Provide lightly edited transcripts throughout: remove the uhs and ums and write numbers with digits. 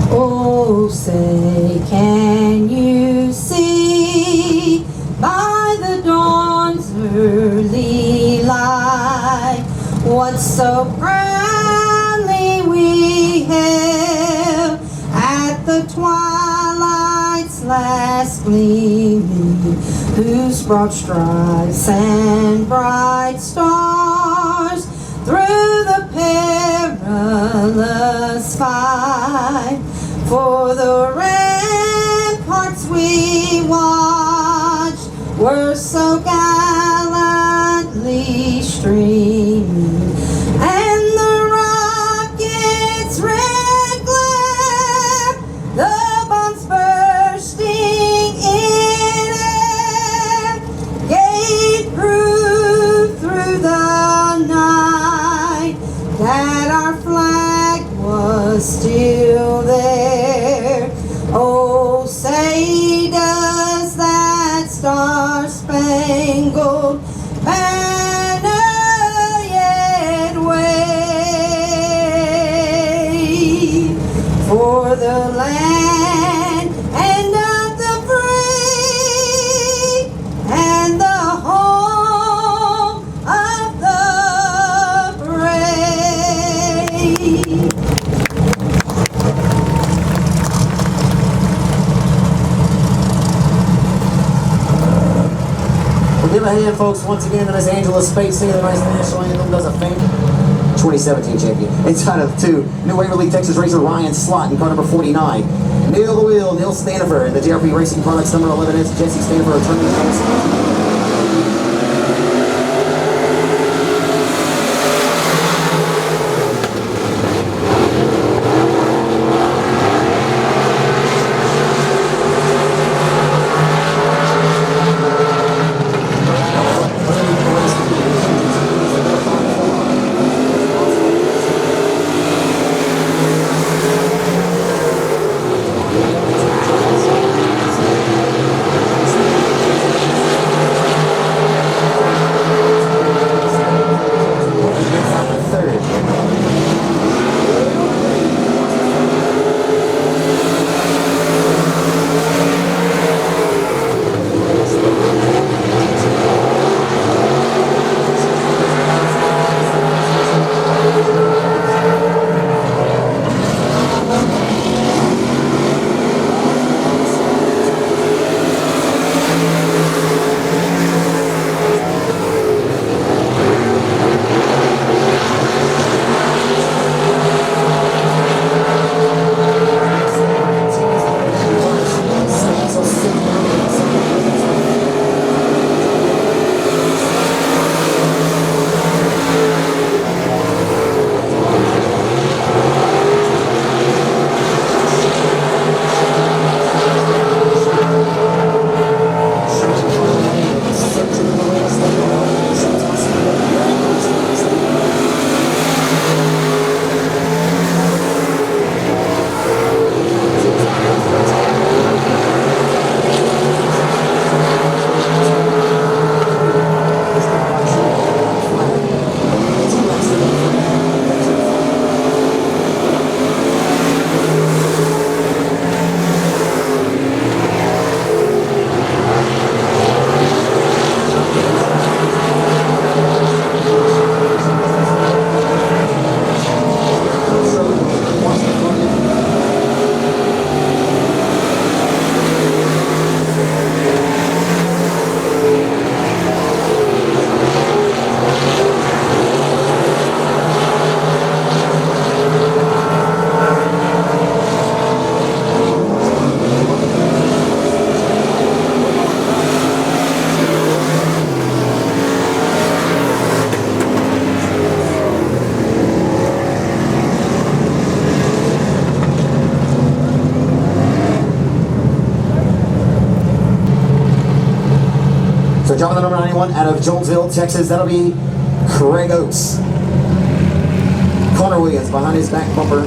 Oh, say, can you see by the dawn's early light what so proudly we hailed at the twilight's last gleaming, whose broad stripes and bright stars through the perilous fight for the ramparts we watched were so gallantly streaming, and the rockets' red glare, the bombs bursting in air, gave proof through the night that our flag was still there. Oh, say does that star-spangled banner yet wave for the land and of the free and the home of the brave. We'll give a hand, folks, once again to Miss Angela Space singing the nice national anthem, does a fame. 2017 champion. Entitled to New Waverly, Texas racer Ryan Slott in car number 49. Neil the Wheel, Neil Stanifer. The JRP Racing Products number 11 is Jesse Stanifer, attorney. So driving the number 91 out of Jonesville, Texas, that'll be Craig Oates. Connor Williams behind his back bumper.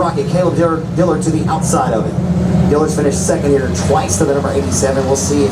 Rocket, Caleb Dillard to the outside of it. Dillard's finished second here twice to the number 87. We'll see if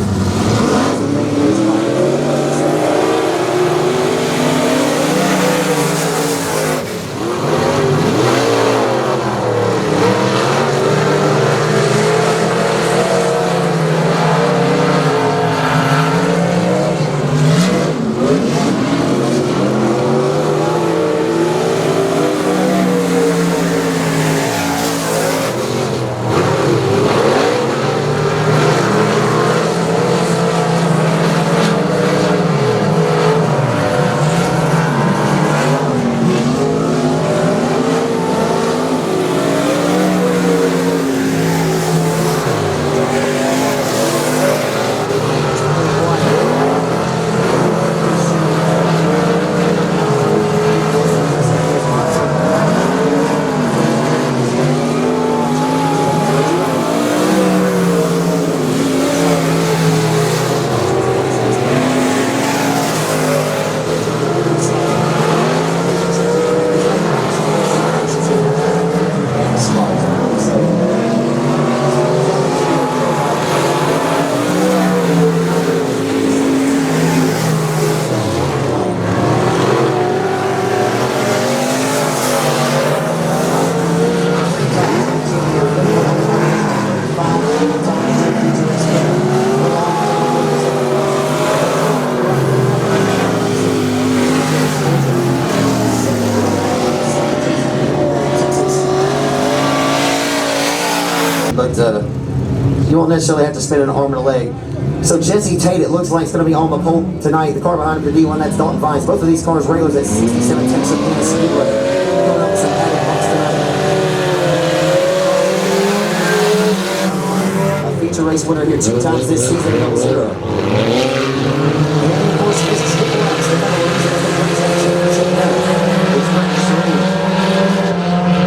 you won't necessarily have to spend an arm and a leg. So Jesse Tate, it looks like, it's going to be on the pole tonight. The car behind him, the D1, that's Dalton Vines. Both of these cars regulars at 67 Sabine Speedway. Going up with some Hatton box tonight. A feature race winner here 2 times this season, 0-0. And of course, this is Triple X, the Louisiana championship. It's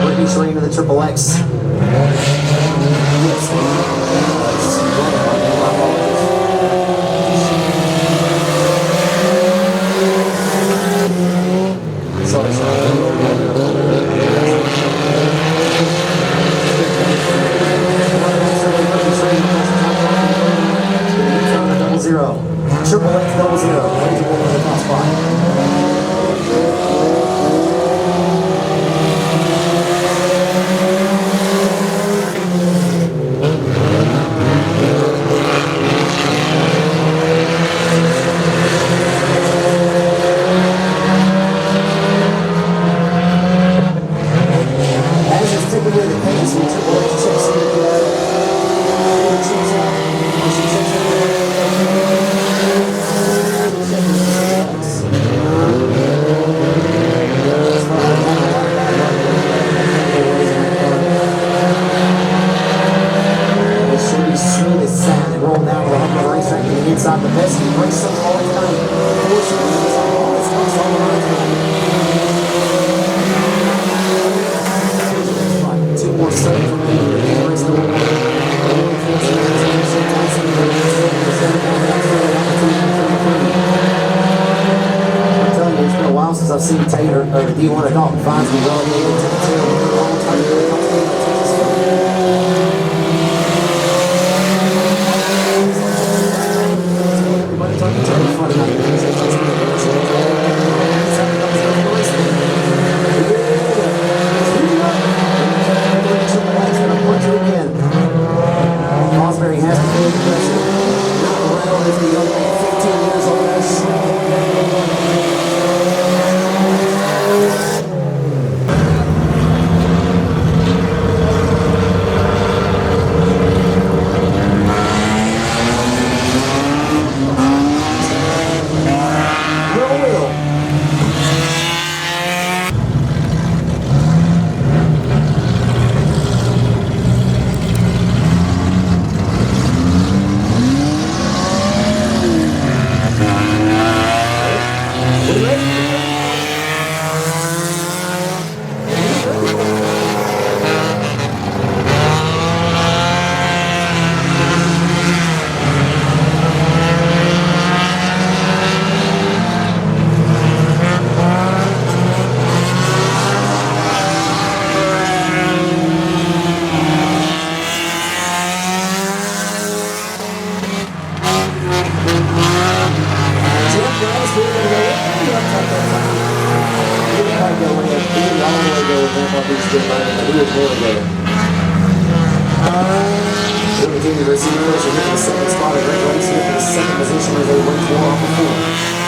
Brittany Shereen of the Triple X. Triple X 0-0. Ready to roll in the top spot. As is typically the case in Triple X checks inside the best race so far tonight. Two more seconds remaining. I'm telling you, it's been a while since I've seen Taylor or the D1 or Dalton Vines be relegated to the tail. University University here in the second spot. A great race here for the second position as they went 4 off the 4.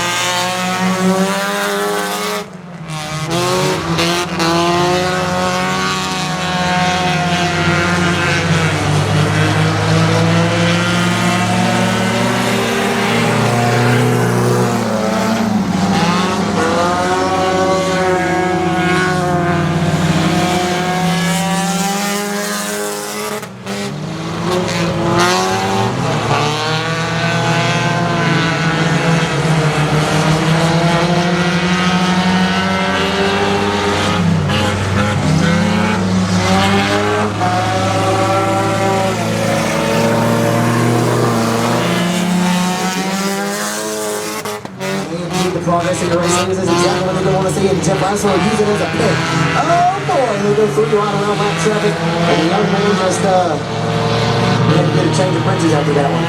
Progress in your racing. This is exactly what they want to see, and Jeff Laszlo use it as a pick. Oh boy, they'll go 3 right around that traffic, and the young man just we had to get a change of princes after that one.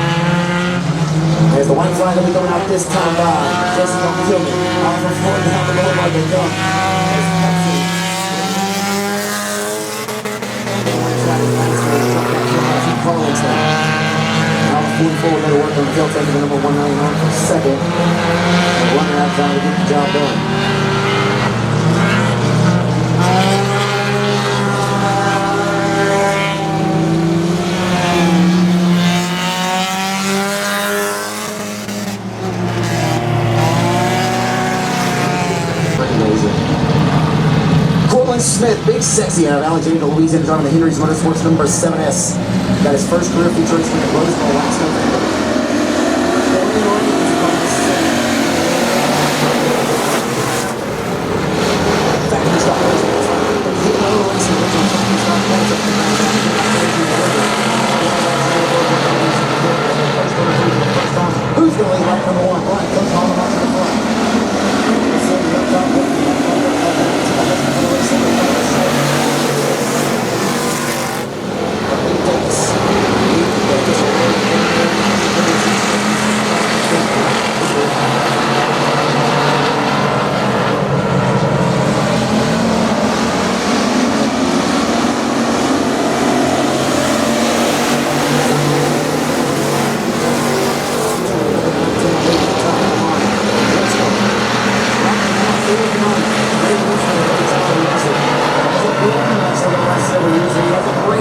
There's the white flag will be going out this time by Jesse don't kill me. Off the floor down the lower like they come. There's Pepsi. The white flag is nice for the truck back to the few Collins now. Now moving forward, better work on the field, taking the number 199 for second. Running out trying to get the job done. Cortland Smith, big sexy out of Alexandria, Louisiana, driving the Henry's Motorsports number 7S. Got his first career feature race win at Roseville last November. Who's going to lead right number 1? Brian, come on to the front.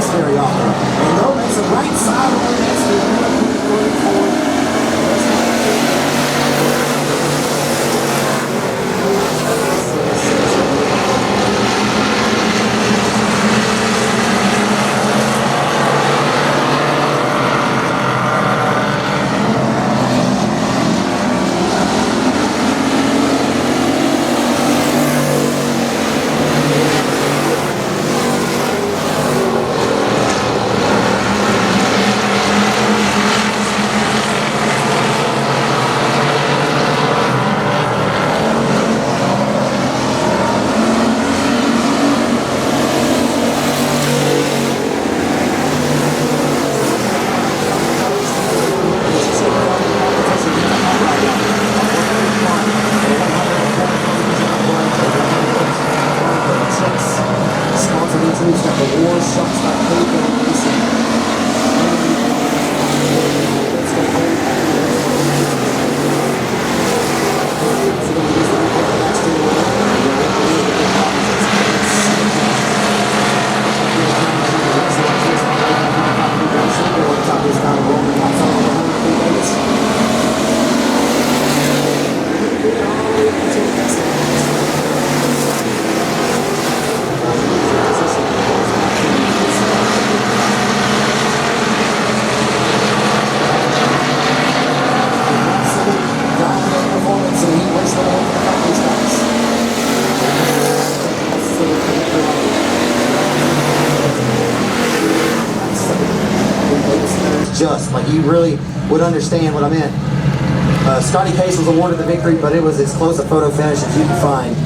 Very often. And though makes a right side on the next Just like you really would understand what I meant. Scotty Case was awarded the victory, but it was as close a photo finish as you could find.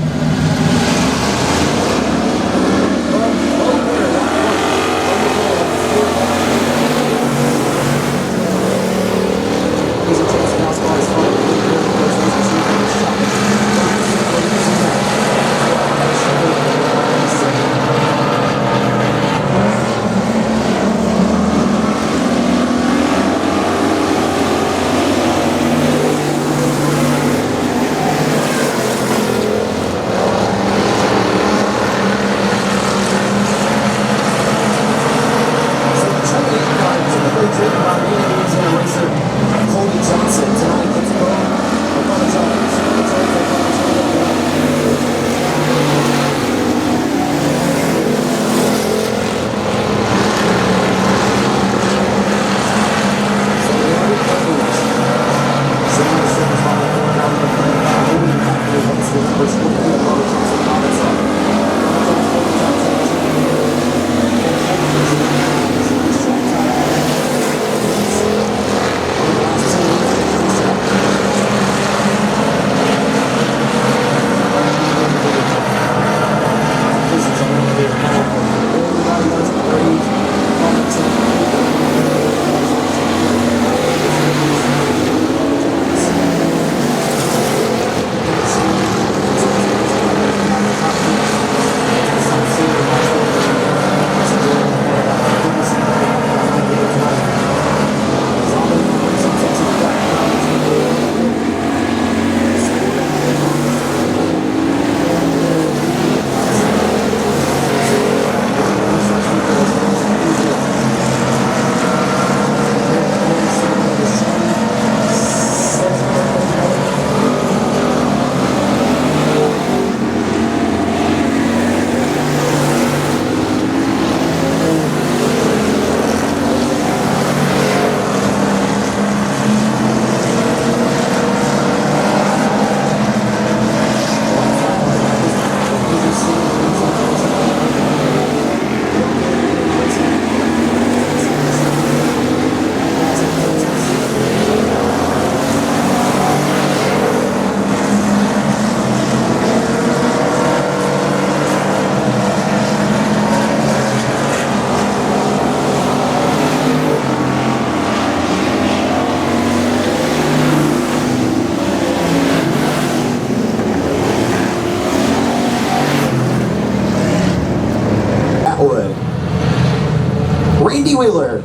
Randy Wheeler,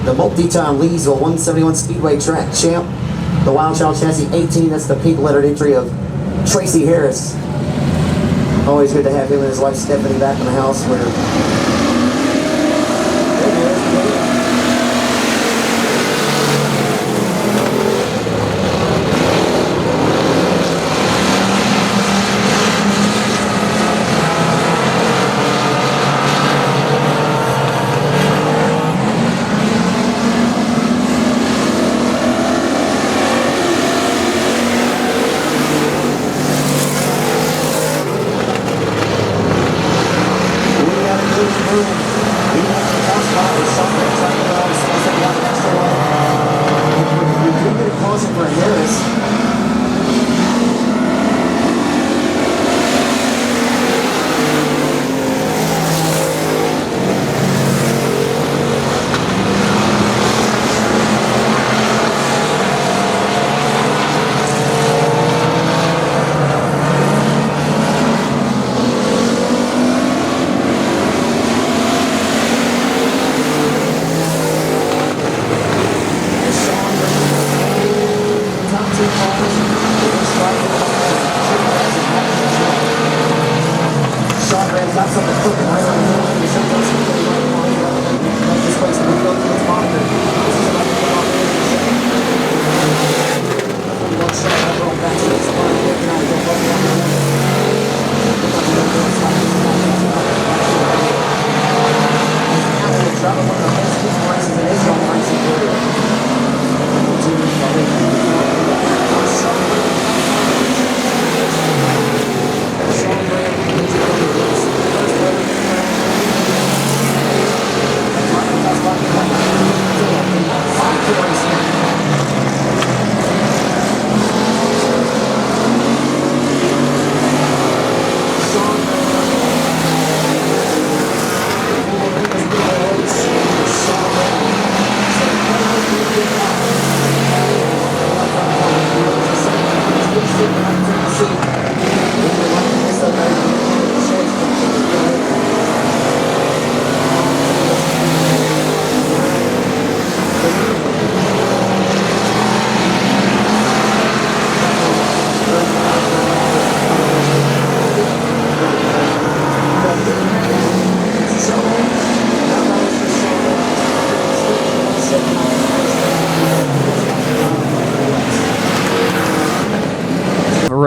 the multi-time Leesville 171 Speedway track champ. The Wild Child Chassis 18, that's the pink lettered entry of Tracy Harris. Always good to have him and his wife Stephanie back in the house where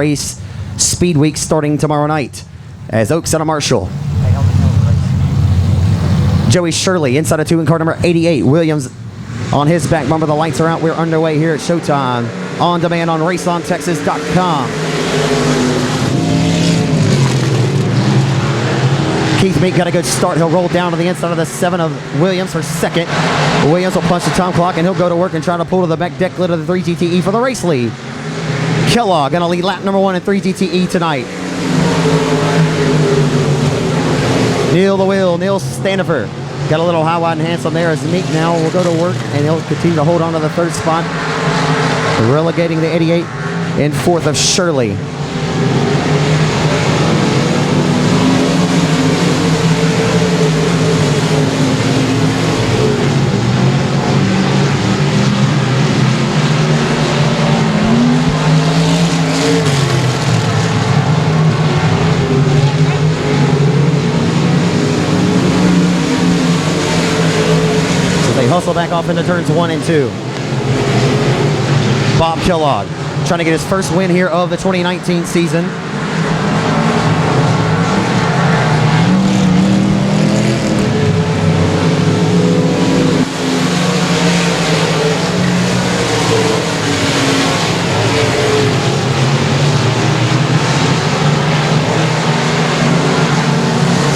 race Speed Week starting tomorrow night as Oaks out of Marshall. Joey Shirley inside of 2 in car number 88. Williams on his back bumper. The lights are out. We're underway here at Showtime on demand on raceontexas.com. Keith Meek got a good start. He'll roll down to the inside of the 7 of Williams for second. Williams will punch the time clock and he'll go to work and try to pull to the back deck lid of the 3 GTE for the race lead. Kellogg gonna lead lap number 1 in 3 GTE tonight. Neil the Wheel, Neil Stanifer. Got a little high, wide, and handsome there as Meek now will go to work and he'll continue to hold on to the 3rd spot, relegating the 88 in 4th of Shirley. Hustle back off into turns 1 and 2. Bob Kellogg trying to get his first win here of the 2019 season.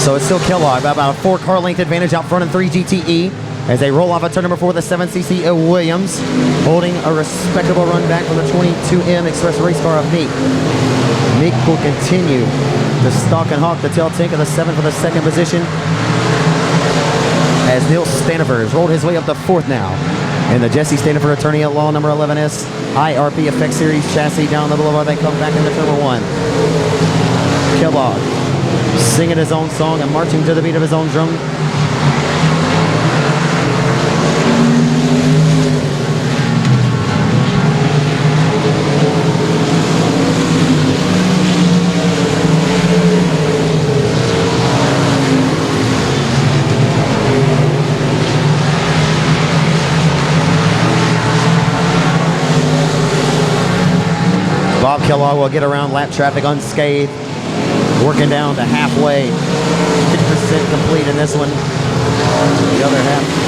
So it's still Kellogg by about a 4-car length advantage out front in 3 GTE. As they roll off at turn number 4, the 7cc of Williams, holding a respectable run back from the 22M Express race car of Meek. Meek will continue to stalk and hawk the tail tank of the 7 for the 2nd position, as Neil Stanifer has rolled his way up to 4th now. And the Jesse Stanifer attorney at law number 11S IRP Effect Series chassis down the boulevard. They come back into turn number 1. Kellogg singing his own song and marching to the beat of his own drum. Kellogg will get around lap traffic unscathed, working down to halfway. 50% complete in this one. The other half.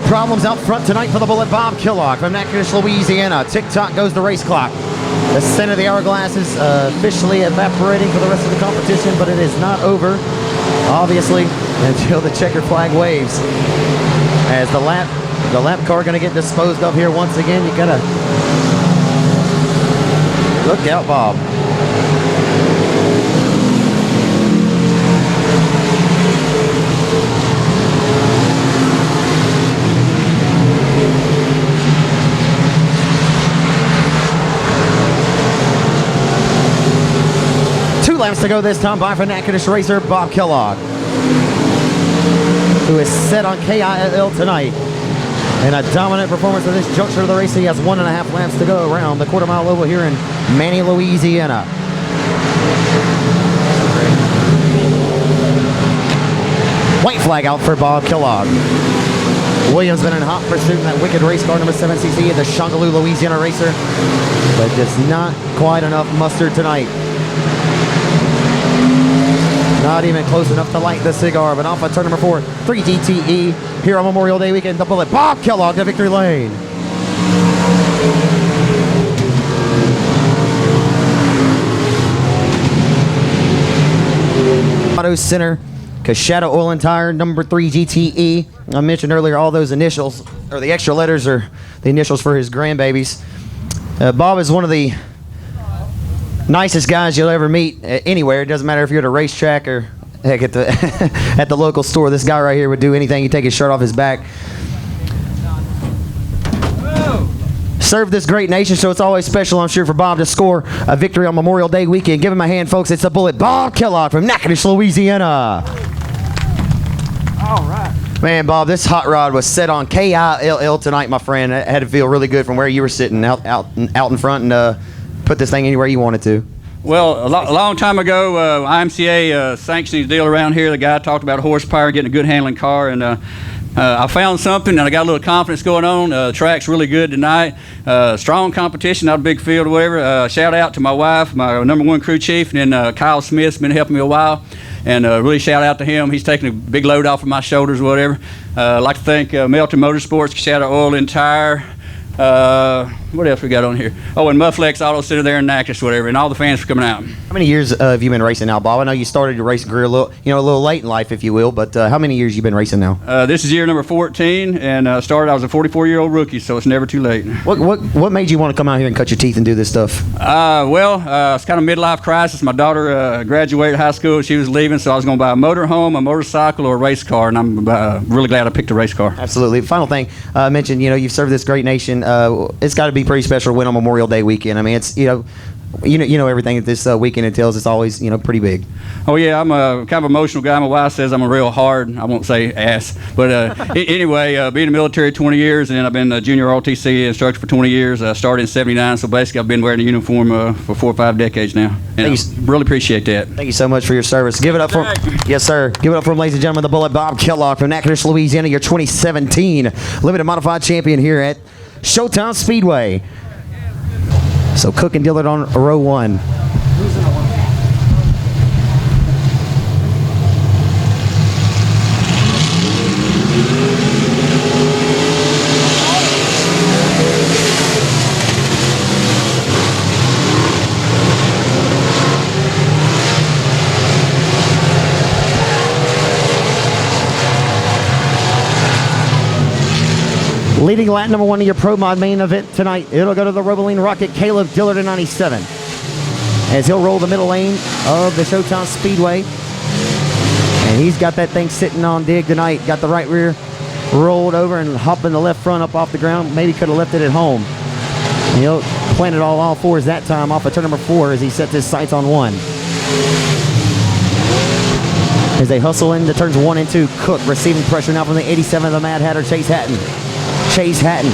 Problems out front tonight for the Bullet. Bob Kellogg from Natchitoches, Louisiana. Tick-tock goes the race clock. The center of the hourglass is officially evaporating for the rest of the competition, but it is not over, obviously, until the checker flag waves. As the lap car going to get disposed of here once again. You gotta look out, Bob. Laps to go this time by for Natchitoches racer Bob Kellogg, who is set on KILL tonight. In a dominant performance of this juncture of the race, he has 1.5 laps to go around the quarter-mile oval here in Manny, Louisiana. White flag out for Bob Kellogg. Williams been in hot pursuit in that wicked race car, number 7cc, the Shongaloo, Louisiana racer, but just not quite enough mustard tonight. Not even close enough to light the cigar, but off of turn number 4, 3GTE, here on Memorial Day weekend, the Bullet. Bob Kellogg to victory lane. Auto Center, Cashada Oil and Tire, number 3 GTE. I mentioned earlier all those initials, or the extra letters are the initials for his grandbabies. Bob is one of the nicest guys you'll ever meet anywhere. It doesn't matter if you're at a racetrack or heck at the at the local store. This guy right here would do anything. He'd take his shirt off his back. Served this great nation, so it's always special, I'm sure, for Bob to score a victory on Memorial Day weekend. Give him a hand, folks. It's the Bullet, Bob Kellogg from Natchitoches, Louisiana. All right. Man, Bob, this hot rod was set on KILL tonight, my friend. It had to feel really good from where you were sitting out in front and put this thing anywhere you wanted to. Well, a long time ago, IMCA sanctioned a deal around here. The guy talked about horsepower, getting a good handling car, and I found something, and I got a little confidence going on. The track's really good tonight. Strong competition, not a big field or whatever. Shout out to my wife, my number 1 crew chief, and then Kyle Smith's been helping me a while. And really shout out to him. He's taking a big load off of my shoulders or whatever. I'd like to thank Melton Motorsports, Shout out Oil and Tire. What else we got on here? Oh, and Mufflex Auto Center there in Natchitoches, whatever, and all the fans for coming out. How many years have you been racing now, Bob? I know you started your racing career a little late in life, if you will, but how many years you been racing now? This is year number 14, and I was a 44-year-old rookie, so it's never too late. What made you want to come out here and cut your teeth and do this stuff? It's kind of a midlife crisis. My daughter graduated high school. She was leaving, so I was going to buy a motorhome, a motorcycle, or a race car, and I'm really glad I picked a race car. Absolutely. Final thing, I mentioned, you've served this great nation. It's got to be pretty special to win on Memorial Day weekend. I mean, it's you know everything that this weekend entails. It's always pretty big. Oh yeah, I'm a kind of emotional guy. My wife says I'm a real hard, I won't say ass, but anyway, being in the military 20 years, and then I've been a junior ROTC instructor for 20 years. I started in '79, so basically I've been wearing a uniform for 4 or 5 decades now. And I really appreciate that. Thank you so much for your service. Give it up for yes, sir. Give it up for him, ladies and gentlemen, the Bullet, Bob Kellogg from Natchitoches, Louisiana, your 2017 Limited Modified Champion here at Showtime Speedway. So Cook and Dillard on row 1. Leading lap number 1 of your Pro Mod main event tonight, it'll go to the Roboline Rocket, Caleb Dillard in 97. As he'll roll the middle lane of the Showtime Speedway. And he's got that thing sitting on dig tonight. Got the right rear rolled over and hopping the left front up off the ground. Maybe could have left it at home. And he'll plant it all fours that time off of turn number 4 as he sets his sights on 1. As they hustle into turns 1 and 2, Cook receiving pressure now from the 87 of the Mad Hatter, Chase Hatton. Chase Hatton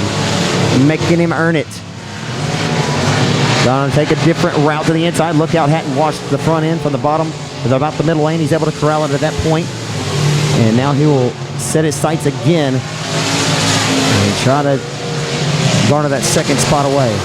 making him earn it. Gonna take a different route to the inside. Look out, Hatton washed the front end from the bottom. It's about the middle lane. He's able to corral it at that point. And now he will set his sights again and try to garner that second spot away.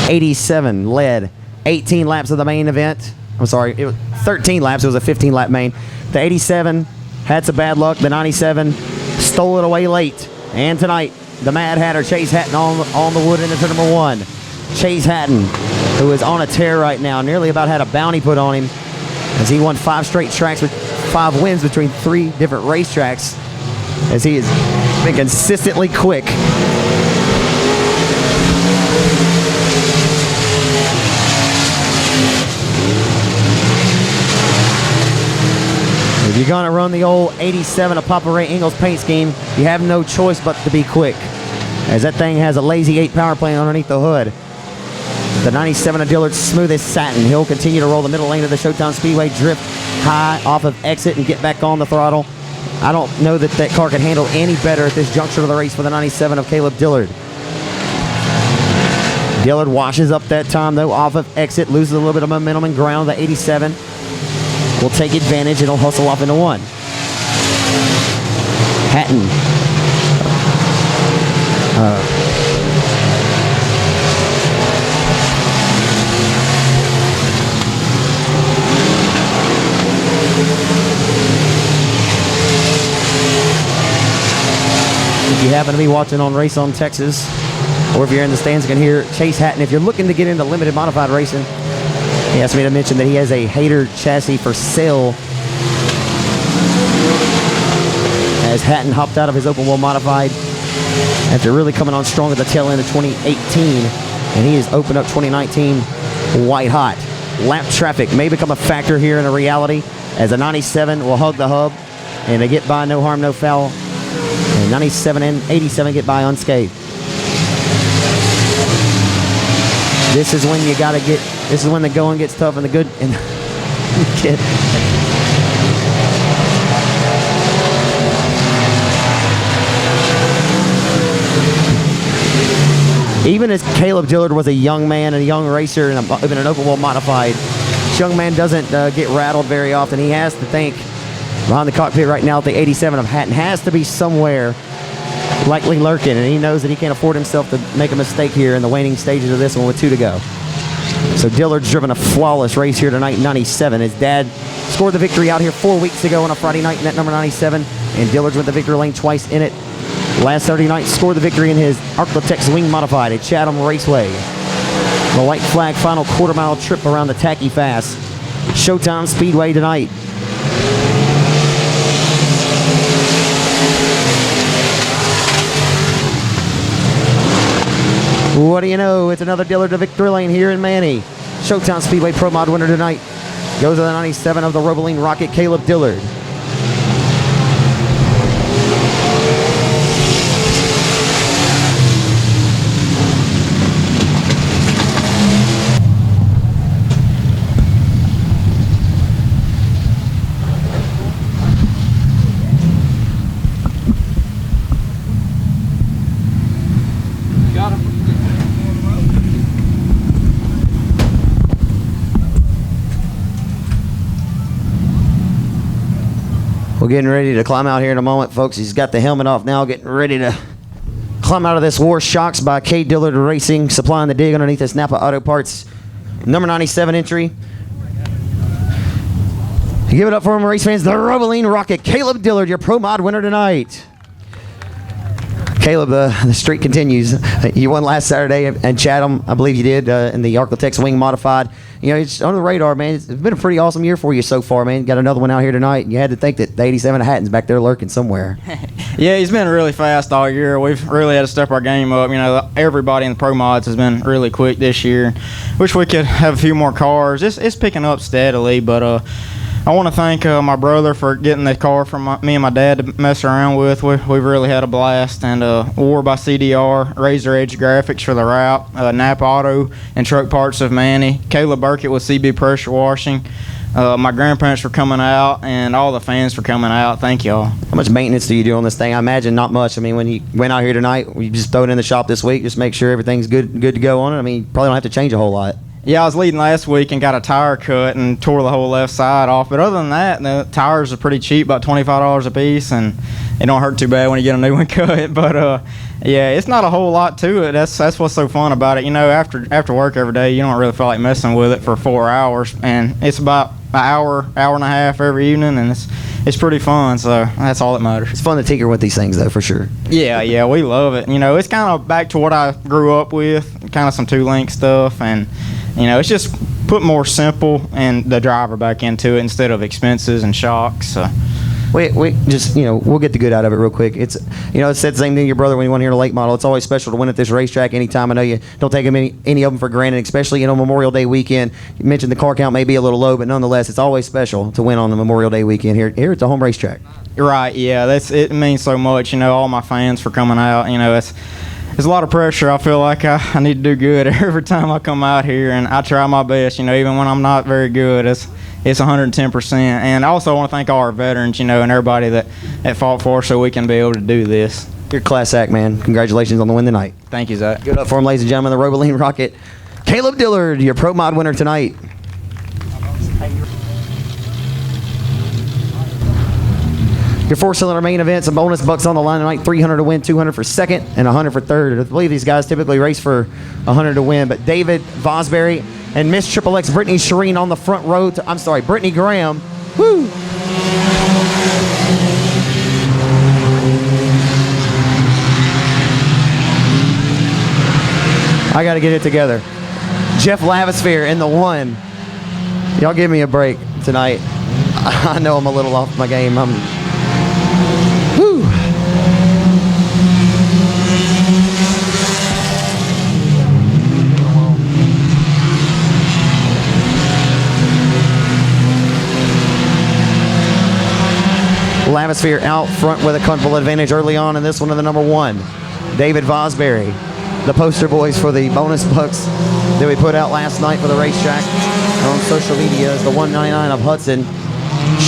'87 led 18 laps of the main event. I'm sorry, it was 13 laps. It was a 15-lap main. The 87 had some bad luck. The 97 stole it away late. And tonight, the Mad Hatter, Chase Hatton on the wood into turn number 1. Chase Hatton, who is on a tear right now, nearly about had a bounty put on him as he won 5 straight tracks with 5 wins between 3 different racetracks, as he has been consistently quick. If you're going to run the old 87 of Papa Ray Ingalls paint scheme, you have no choice but to be quick, as that thing has a lazy 8 power plant underneath the hood. The 97 of Dillard's smooth as satin. He'll continue to roll the middle lane of the Showtime Speedway, drift high off of exit and get back on the throttle. I don't know that that car can handle any better at this juncture of the race for the 97 of Caleb Dillard. Dillard washes up that time though off of exit, loses a little bit of momentum and ground. The 87 will take advantage and he'll hustle off into 1. Hatton. If you happen to be watching on Race on Texas, or if you're in the stands, you can hear Chase Hatton. If you're looking to get into limited modified racing, he asked me to mention that he has a Hater chassis for sale, as Hatton hopped out of his open wheel modified after really coming on strong at the tail end of 2018, and he has opened up 2019 white hot. Lap traffic may become a factor here in a reality, as a 97 will hug the hub and they get by no harm, no foul, and 97 and 87 get by unscathed. This is when you gotta get, this is when the going gets tough and the good, and even as Caleb Dillard was a young man and a young racer and even an open wheel modified, this young man doesn't get rattled very often. He has to think behind the cockpit right now. The 87 of Hatton has to be somewhere likely lurking, and he knows that he can't afford himself to make a mistake here in the waning stages of this one with 2 to go. So Dillard's driven a flawless race here tonight in 97. His dad scored the victory out here 4 weeks ago on a Friday night in that number 97, and Dillard's went the victory lane twice in it. Last Saturday night scored the victory in his Arclitex Wing Modified at Chatham Raceway. The white flag final quarter-mile trip around the Tacky Fast. Showtime Speedway tonight. What do you know? It's another Dillard to victory lane here in Manny. Showtime Speedway Pro Mod winner tonight goes to the 97 of the Roboline Rocket, Caleb Dillard. We're getting ready to climb out here in a moment, folks. He's got the helmet off now, getting ready to climb out of this War Shocks by K. Dillard Racing, supplying the dig underneath this Napa Auto Parts number 97 entry. Give it up for him, race fans. The Roboline Rocket, Caleb Dillard, your Pro Mod winner tonight. Caleb, the streak continues. You won last Saturday at Chatham, I believe you did, in the Architects Wing Modified. You know, it's under the radar, man. It's been a pretty awesome year for you so far, man. You got another one out here tonight. You had to think that the 87 of Hatton's back there lurking somewhere. Yeah, he's been really fast all year. We've really had to step our game up. You know, everybody in the Pro Mods has been really quick this year. Wish we could have a few more cars. It's picking up steadily, but I want to thank my brother for getting the car from me and my dad to mess around with. We've really had a blast. And War by CDR, Razor Edge Graphics for the route, Nap Auto and Truck Parts of Manny, Caleb Burkett with CB Pressure Washing. My grandparents for coming out, and all the fans for coming out. Thank y'all. How much maintenance do you do on this thing? I imagine not much. I mean, when you went out here tonight, you just throw it in the shop this week, just make sure everything's good to go on it. I mean, you probably don't have to change a whole lot. Yeah, I was leading last week and got a tire cut and tore the whole left side off. But other than that, the tires are pretty cheap, about $25 a piece, and it don't hurt too bad when you get a new one cut. But yeah, it's not a whole lot to it. That's what's so fun about it. You know, after work every day, you don't really feel like messing with it for 4 hours, and it's about an hour and a half every evening, and it's pretty fun. So that's all that matters. It's fun to tinker with these things, though, for sure. Yeah, we love it. You know, it's kind of back to what I grew up with, kind of some two-link stuff, and you know, it's just put more simple and the driver back into it instead of expenses and shocks. So. We just, you know, we'll get the good out of it real quick. It's, you know, it's said the same thing to your brother when you won here in a late model. It's always special to win at this racetrack anytime. I know you don't take any of them for granted, especially, you know, Memorial Day weekend. You mentioned the car count may be a little low, but nonetheless, it's always special to win on the Memorial Day weekend here at the home racetrack. Right, yeah, it means so much. You know, all my fans for coming out. You know, it's a lot of pressure. I feel like I need to do good every time I come out here, and I try my best. You know, even when I'm not very good, it's 110%. And I also want to thank all our veterans, you know, and everybody that fought for us so we can be able to do this. You're a class act, man. Congratulations on the win tonight. Thank you, Zach. Give it up for him, ladies and gentlemen, the Roboline Rocket. Caleb Dillard, your Pro Mod winner tonight. Your four-cylinder main event, some bonus bucks on the line tonight. 300 to win, 200 for second, and 100 for third. I believe these guys typically race for 100 to win, but David Vosbury and Miss Triple X Brittany Shireen on the front row. Brittany Graham. Woo! I got to get it together. Jeff Lavisphere in the one. Y'all give me a break tonight. I know I'm a little off my game. Woo! Lavisphere out front with a comfortable advantage early on in this one of the number one. David Vosbury, the poster boys for the bonus bucks that we put out last night for the racetrack on social media is the 199 of Hudson,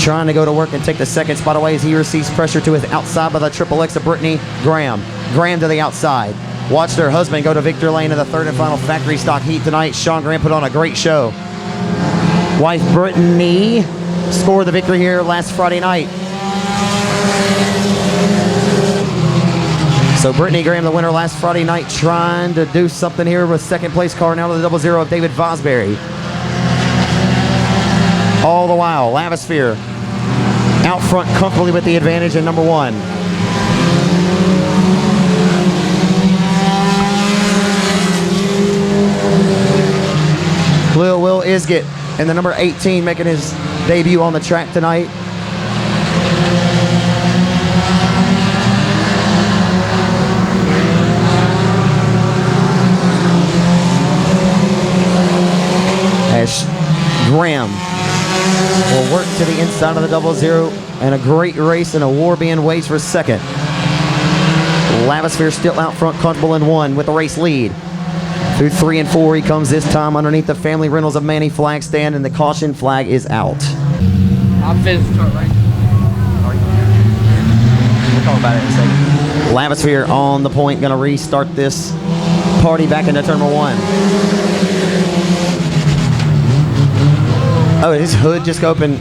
trying to go to work and take the second spot away as he receives pressure to his outside by the Triple X of Brittany Graham. Graham to the outside. Watched her husband go to victory lane in the third and final factory stock heat tonight. Sean Graham put on a great show. Wife Brittany scored the victory here last Friday night. So Brittany Graham, the winner last Friday night, trying to do something here with second place car now to the 00 of David Vosbury. All the while, Lavisphere out front comfortably with the advantage in number one. Lil Will Isgett and the number 18 making his debut on the track tonight. As Graham will work to the inside of the 00 and a great race and a war being waged for second. Lavisphere still out front, comfortable in one with the race lead. Through 3 and 4 he comes this time underneath the Family Rentals of Manny flag stand, and the caution flag is out. I'm finished right. We'll talk about it in a second. Lavisphere on the point, gonna restart this party back into turn number one. Oh, his hood just opened.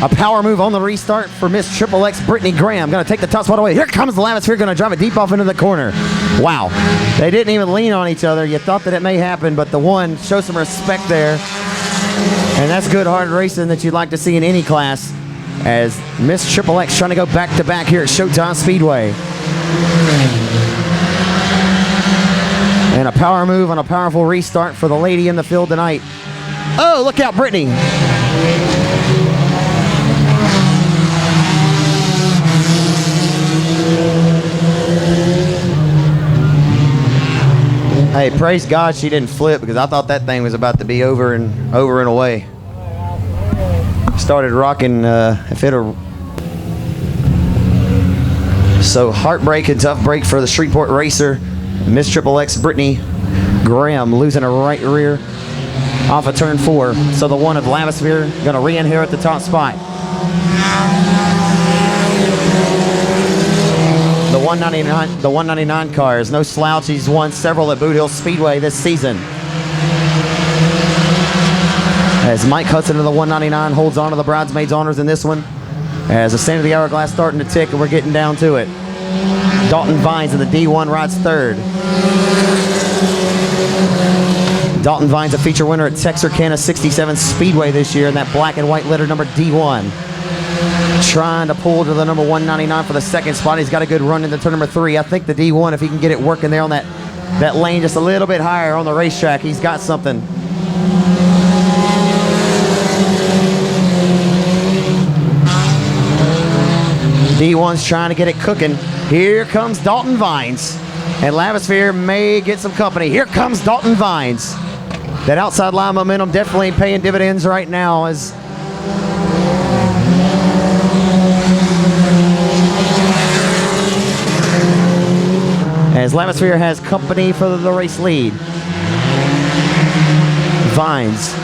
A power move on the restart for Miss Triple X Brittany Graham. Going to take the top spot away. Here comes the Lavosphere, going to drive it deep off into the corner. Wow. They didn't even lean on each other. You thought that it may happen, but the one, show some respect there. And that's good hard racing that you'd like to see in any class, as Miss Triple X trying to go back-to-back here at Showtime Speedway. And a power move on a powerful restart for the lady in the field tonight. Oh, look out, Brittany. Hey, praise God she didn't flip, because I thought that thing was about to be over and away. Started rocking if it were. So heartbreak and tough break for the Shreveport racer, Miss Triple X Brittany Graham, losing her right rear off of turn 4. So the one of Lavosphere going to re-inherit the top spot. The 199 car is no slouch. He's won several at Boot Hill Speedway this season. As Mike Hudson of the 199 holds on to the bridesmaids honors in this one. As the center of the hourglass starting to tick, and we're getting down to it. Dalton Vines in the D1 rides third. Dalton Vines, a feature winner at Texarkana 67 Speedway this year in that black and white letter number D1. Trying to pull to the number 199 for the second spot. He's got a good run into turn number 3. I think the D1, if he can get it working there on that lane just a little bit higher on the racetrack, he's got something. D1's trying to get it cooking. Here comes Dalton Vines. And Lavosphere may get some company. Here comes Dalton Vines. That outside line momentum definitely paying dividends right now as Lavosphere has company for the race lead. Vines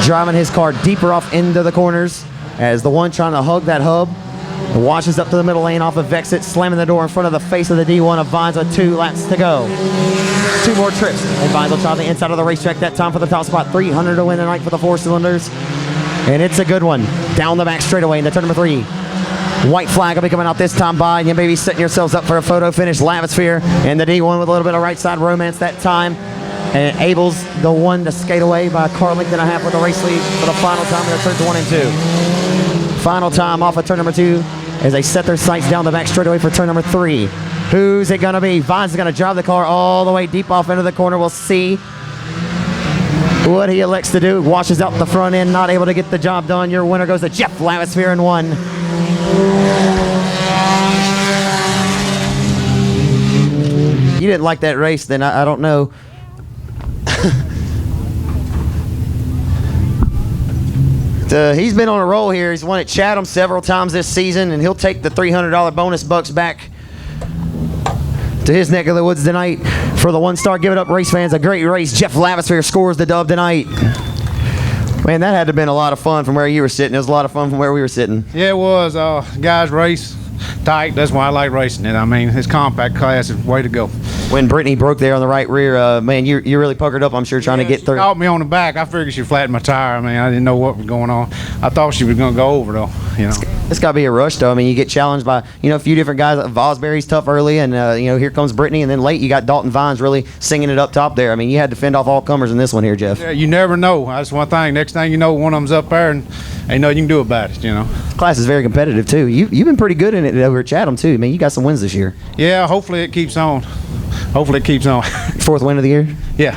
driving his car deeper off into the corners as the one trying to hug that hub. Washes up to the middle lane off of Exit, slamming the door in front of the face of the D1 of Vines with 2 laps to go. 2 more trips, and Vines will try the inside of the racetrack that time for the top spot. 300 to win tonight for the 4 cylinders. And it's a good one. Down the back straightaway in the turn number 3. White flag will be coming out this time by, and you may be setting yourselves up for a photo finish. Lavosphere and the D1 with a little bit of right side romance that time. And Abel's the one to skate away by a car length and a half with the race lead for the final time in the turns 1 and 2. Final time off of turn number 2 as they set their sights down the back straightaway for turn number 3. Who's it going to be? Vines is going to drive the car all the way deep off into the corner. We'll see what he elects to do. Washes out the front end, not able to get the job done. Your winner goes to Jeff Lavosphere in 1. You didn't like that race, then I don't know. He's been on a roll here. He's won at Chatham several times this season, and he'll take the $300 bonus bucks back to his neck of the woods tonight for the 1-star. Give it up, race fans. A great race. Jeff Lavosphere scores the dub tonight. Man, that had to have been a lot of fun from where you were sitting. It was a lot of fun from where we were sitting. Yeah, it was. Guys race tight. That's why I like racing it. I mean, this compact class is way to go. When Brittany broke there on the right rear, man, you really puckered up, I'm sure, trying to get through. She caught me on the back. I figured she flattened my tire. I mean, I didn't know what was going on. I thought she was going to go over, though, you know. It's got to be a rush, though. I mean, you get challenged by, a few different guys. Vosbury's tough early, and, here comes Brittany, and then late you got Dalton Vines really singing it up top there. I mean, you had to fend off all comers in this one here, Jeff. Yeah, you never know. That's one thing. Next thing you know, one of them's up there, and ain't nothing you can do about it, Class is very competitive, too. You've been pretty good in it over at Chatham, too. I mean, you got some wins this year. Yeah, hopefully it keeps on. Hopefully it keeps on. 4th win of the year? Yeah.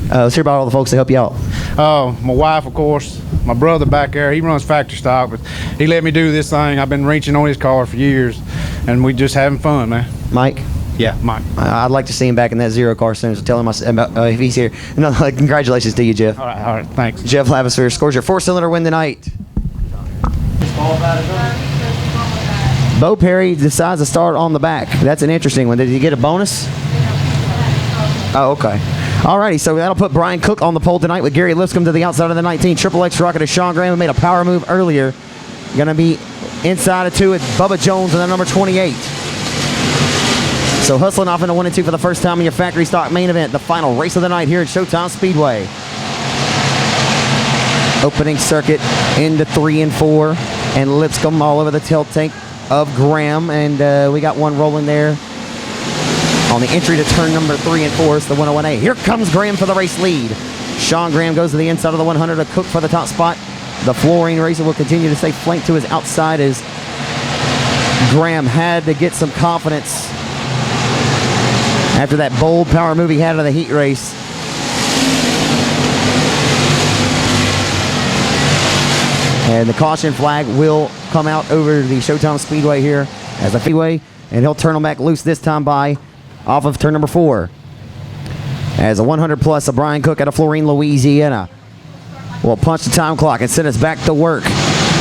Let's hear about all the folks that help you out. My wife, of course. My brother back there, he runs factory stock, but he let me do this thing. I've been wrenching on his car for years, and we just having fun, man. Mike? Yeah, Mike. I'd like to see him back in that 0 car soon, so tell him if he's here. No, congratulations to you, Jeff. All right, thanks. Jeff Lavosphere scores your 4-cylinder win tonight. Bo Perry decides to start on the back. That's an interesting one. Did he get a bonus? Oh, okay. Alrighty, so that'll put Brian Cook on the pole tonight with Gary Lipscomb to the outside of the 19. Triple X rocket to Sean Graham, who made a power move earlier. Gonna be inside of 2 with Bubba Jones and the number 28. So hustling off into 1 and 2 for the first time in your factory stock main event, the final race of the night here at Showtime Speedway. opening circuit into 3 and 4, and Lipscomb all over the tail tank of Graham, and we got one rolling there on the entry to turn number 3 and 4. It's the 101A. Here comes Graham for the race lead. Sean Graham goes to the inside of the 100 to Cook for the top spot. The Florine racer will continue to stay flanked to his outside as Graham had to get some confidence after that bold power move he had in the heat race. And the caution flag will come out over the Showtime Speedway here as a speedway, and he'll turn them back loose this time by off of turn number 4. As a 100 plus of Brian Cook out of Florine, Louisiana will punch the time clock and send us back to work.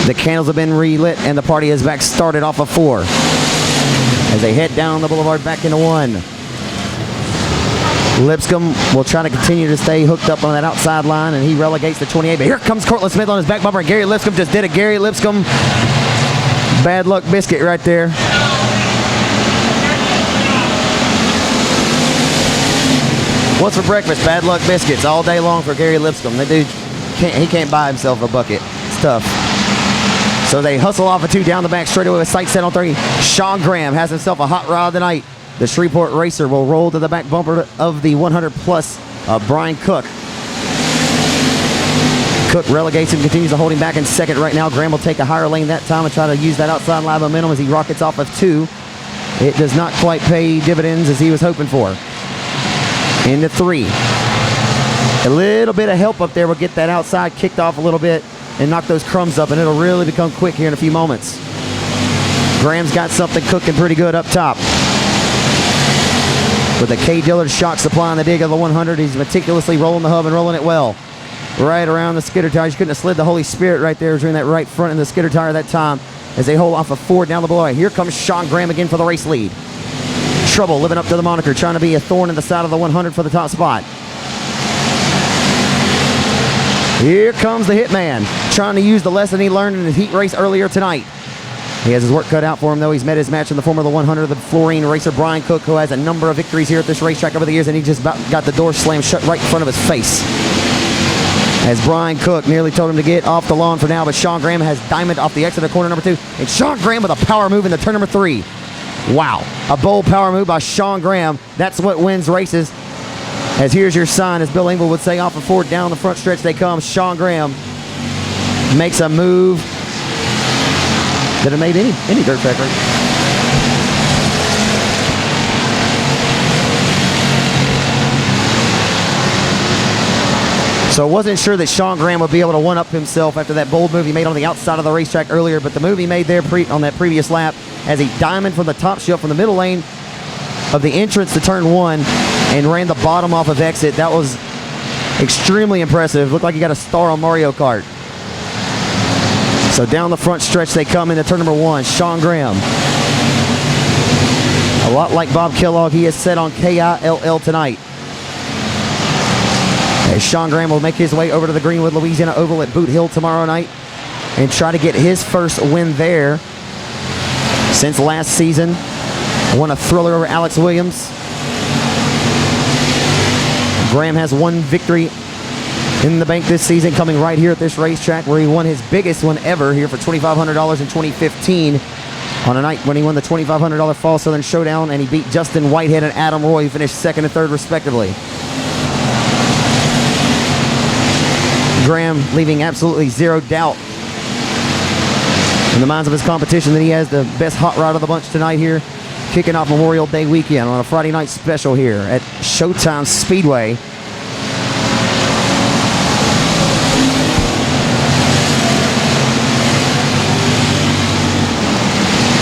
The candles have been relit and the party is back started off of 4 as they head down the boulevard back into 1. Lipscomb will try to continue to stay hooked up on that outside line, and he relegates the 28. But here comes Cortland Smith on his back bumper, and Gary Lipscomb just did a Gary Lipscomb bad luck biscuit right there. What's for breakfast? Bad luck biscuits all day long for Gary Lipscomb. That dude can't buy himself a bucket. It's tough. So they hustle off a 2 down the back straightaway with sight set on 3. Sean Graham has himself a hot rod tonight. The Shreveport racer will roll to the back bumper of the 100 plus Brian Cook. Cook relegates him, continues to hold him back in second right now. Graham will take a higher lane that time and try to use that outside line momentum as he rockets off of 2. It does not quite pay dividends as he was hoping for. Into 3. A little bit of help up there will get that outside kicked off a little bit and knock those crumbs up, and it'll really become quick here in a few moments. Graham's got something cooking pretty good up top. With the K. Dillard shock supply on the dig of the 100, he's meticulously rolling the hub and rolling it well. Right around the skidder tire. You couldn't have slid the Holy Spirit right there during that right front in the skidder tire that time as they hold off a 4 down the below. Here comes Sean Graham again for the race lead. Trouble living up to the moniker, trying to be a thorn in the side of the 100 for the top spot. Here comes the Hitman, trying to use the lesson he learned in his heat race earlier tonight. He has his work cut out for him, though. He's met his match in the form of the 100 of the Florine racer, Brian Cook, who has a number of victories here at this racetrack over the years, and he just about got the door slammed shut right in front of his face. As Brian Cook nearly told him to get off the lawn for now, but Sean Graham has diamond off the exit of corner number 2, and Sean Graham with a power move into turn number 3. Wow, a bold power move by Sean Graham. That's what wins races. As here's your sign, as Bill Engel would say, off of 4 down the front stretch they come. Sean Graham makes a move that have made any dirt track race. So I wasn't sure that Sean Graham would be able to one-up himself after that bold move he made on the outside of the racetrack earlier, but the move he made there on that previous lap as he diamond from the top shelf from the middle lane of the entrance to turn 1 and ran the bottom off of exit. That was extremely impressive. Looked like he got a star on Mario Kart. So down the front stretch they come into turn number 1. Sean Graham. A lot like Bob Kellogg, he is set on KILL tonight. As Sean Graham will make his way over to the Greenwood, Louisiana Oval at Boot Hill tomorrow night and try to get his first win there since last season. Won a thriller over Alex Williams. Graham has one victory in the bank this season, coming right here at this racetrack where he won his biggest one ever here for $2,500 in 2015 on a night when he won the $2,500 Fall Southern Showdown, and he beat Justin Whitehead and Adam Roy, who finished 2nd and 3rd respectively. Graham leaving absolutely zero doubt in the minds of his competition that he has the best hot rod of the bunch tonight here, kicking off Memorial Day weekend on a Friday night special here at Showtime Speedway.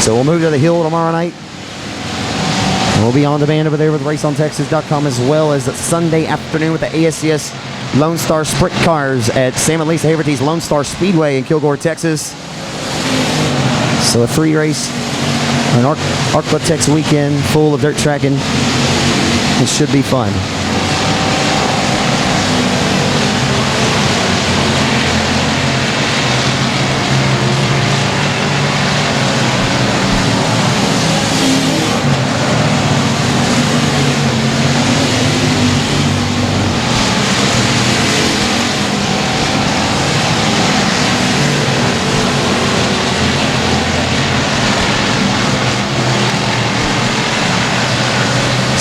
So we'll move to the hill tomorrow night. And we'll be on demand over there with raceontexas.com, as well as Sunday afternoon with the ASCS Lone Star Sprint Cars at Sam and Lisa Haverty's Lone Star Speedway in Kilgore, Texas. So a 3-race, an Arklatex weekend full of dirt tracking. It should be fun.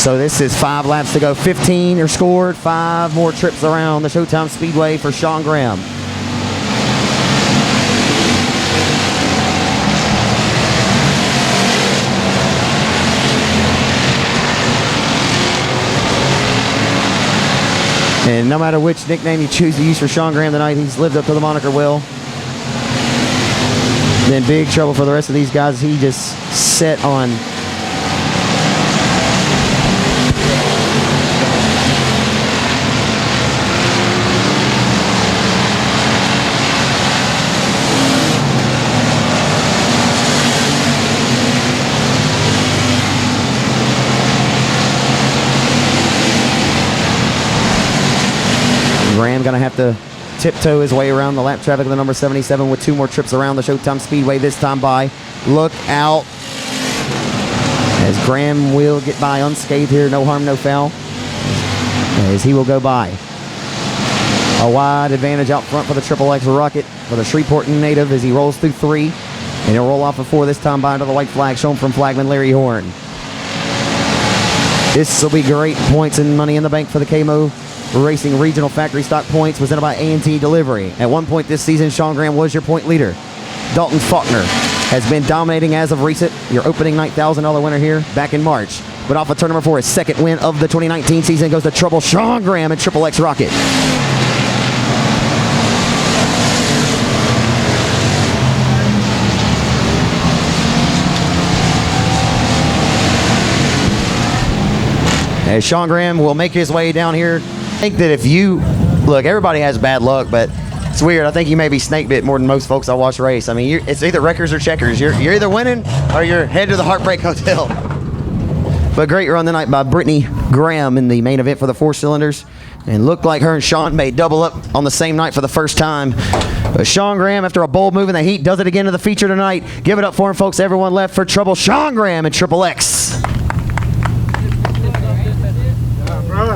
So this is 5 laps to go. 15 are scored. 5 more trips around the Showtime Speedway for Sean Graham. And no matter which nickname you choose to use for Sean Graham tonight, he's lived up to the moniker well. Then big trouble for the rest of these guys. He just set on Graham gonna have to tiptoe his way around the lap traffic of the number 77 with 2 more trips around the Showtime Speedway, this time by. Look out, as Graham will get by unscathed here. No harm, no foul, as he will go by. A wide advantage out front for the Triple X Rocket for the Shreveport native as he rolls through 3, and he'll roll off of 4 this time by under the white flag shown from flagman Larry Horn. This will be great points and money in the bank for the KMO Racing Regional Factory Stock points presented by A&T Delivery. At one point this season, Sean Graham was your point leader. Dalton Faulkner has been dominating as of recent. Your opening night $1,000 winner here back in March. But off of turn number 4, his second win of the 2019 season goes to Trouble Sean Graham and Triple X Rocket. As Sean Graham will make his way down here. I think that if you look, everybody has bad luck, but it's weird. I think you may be snake bit more than most folks I watch race. I mean, it's either wreckers or checkers. You're either winning or you're headed to the Heartbreak Hotel. But great run tonight by Brittany Graham in the main event for the 4 cylinders, and looked like her and Sean may double up on the same night for the first time. But Sean Graham, after a bold move in the heat, does it again in the feature tonight. Give it up for him, folks. Everyone left for Trouble Sean Graham and Triple X.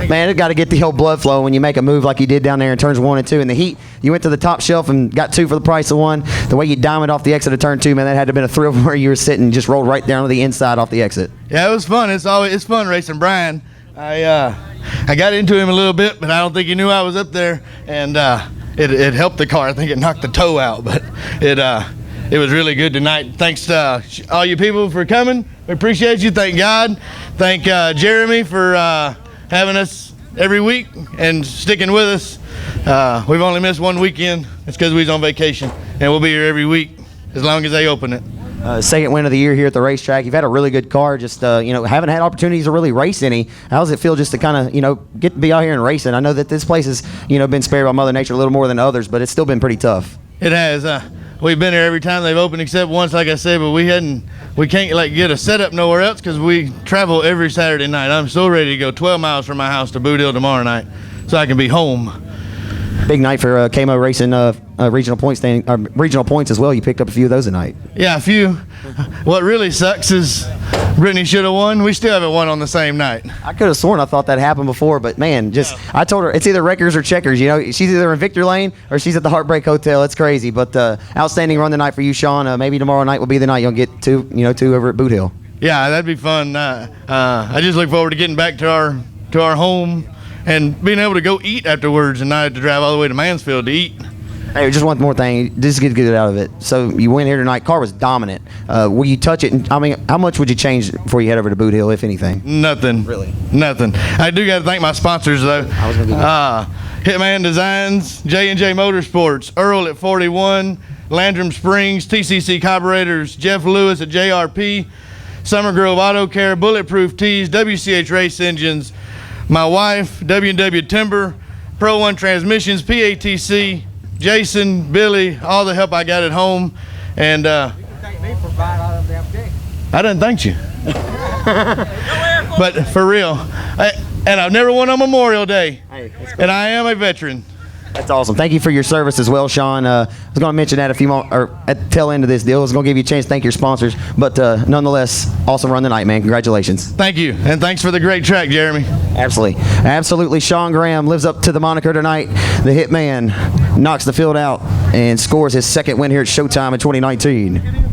Man, it got to get the old blood flow when you make a move like you did down there in turns 1 and 2. In the heat, you went to the top shelf and got 2 for the price of 1. The way you diamond off the exit of turn 2, man, that had to have been a thrill from where you were sitting and just rolled right down to the inside off the exit. Yeah, it was fun. It's fun racing Brian. I got into him a little bit, but I don't think he knew I was up there, and it helped the car. I think it knocked the toe out, but it was really good tonight. Thanks to all you people for coming. We appreciate you. Thank God. Thank Jeremy for having us every week and sticking with us. We've only missed 1 weekend. It's because we was on vacation, and we'll be here every week as long as they open it. Second win of the year here at the racetrack. You've had a really good car, just haven't had opportunities to really race any. How does it feel just to kind of get to be out here and racing? I know that this place has been spared by Mother Nature a little more than others, but it's still been pretty tough. It has. We've been here every time they've opened except once, like I said, but we can't get a setup nowhere else because we travel every Saturday night. I'm so ready to go 12 miles from my house to Boot Hill tomorrow night so I can be home. Big night for KMO Racing regional points as well. You picked up a few of those tonight. Yeah, a few. What really sucks is Brittany should have won. We still haven't won on the same night. I could have sworn I thought that happened before, but man, I told her it's either wreckers or checkers. She's either in Victor Lane or she's at the Heartbreak Hotel. It's crazy, but outstanding run tonight for you, Sean. Maybe tomorrow night will be the night you'll get two over at Boot Hill. Yeah, that'd be fun. I just look forward to getting back to our home and being able to go eat afterwards and not have to drive all the way to Mansfield to eat. Hey, just one more thing. Just get it out of it. So you went here tonight. Car was dominant. Will you touch it? How much would you change before you head over to Boot Hill, if anything? Nothing. Really? Nothing. I do got to thank my sponsors, though. I was gonna give you Hitman Designs, J&J Motorsports, Earl at 41, Landrum Springs, TCC Carburetors, Jeff Lewis at JRP, Summer Grove Auto Care, Bulletproof Tees, WCH Race Engines, my wife, W&W Timber, Pro One Transmissions, PATC, Jason, Billy, all the help I got at home, and I didn't thank you. But for real, and I've never won on Memorial Day, and I am a veteran. That's awesome. Thank you for your service as well, Sean. I was going to mention that at the tail end of this deal. I was going to give you a chance to thank your sponsors, but nonetheless, awesome run tonight, man. Congratulations. Thank you, and thanks for the great track, Jeremy. Absolutely. Sean Graham lives up to the moniker tonight. The Hitman knocks the field out and scores his second win here at Showtime in 2019.